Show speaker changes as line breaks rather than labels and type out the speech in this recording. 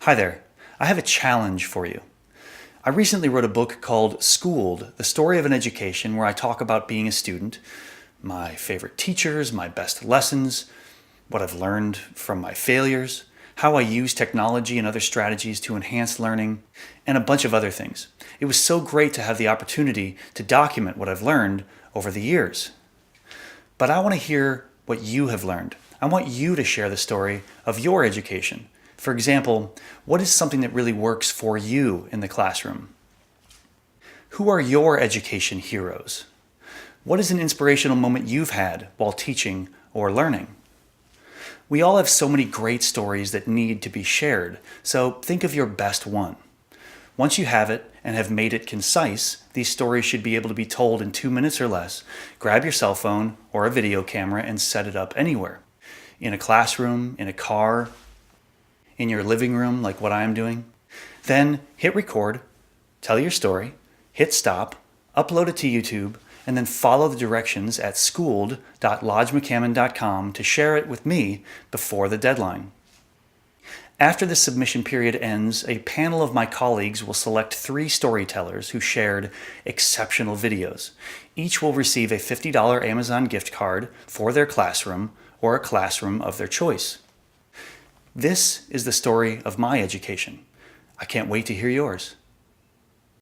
Hi there. I have a challenge for you. I recently wrote a book called Schooled, The Story of an Education, where I talk about being a student, my favorite teachers, my best lessons, what I've learned from my failures, how I use technology and other strategies to enhance learning, and a bunch of other things. It was so great to have the opportunity to document what I've learned over the years. But I want to hear what you have learned. I want you to share the story of your education. For example, what is something that really works for you in the classroom? Who are your education heroes? What is an inspirational moment you've had while teaching or learning? We all have so many great stories that need to be shared, so think of your best one. Once you have it and have made it concise, these stories should be able to be told in 2 minutes or less. Grab your cell phone or a video camera and set it up anywhere. In a classroom, in a car, in your living room, like what I'm doing. Then hit record, tell your story, hit stop, upload it to YouTube, and then follow the directions at schooled.lodgemccammon.com to share it with me before the deadline. After the submission period ends, a panel of my colleagues will select 3 storytellers who shared exceptional videos. Each will receive a $50 Amazon gift card for their classroom or a classroom of their choice. This is the story of my education. I can't wait to hear yours.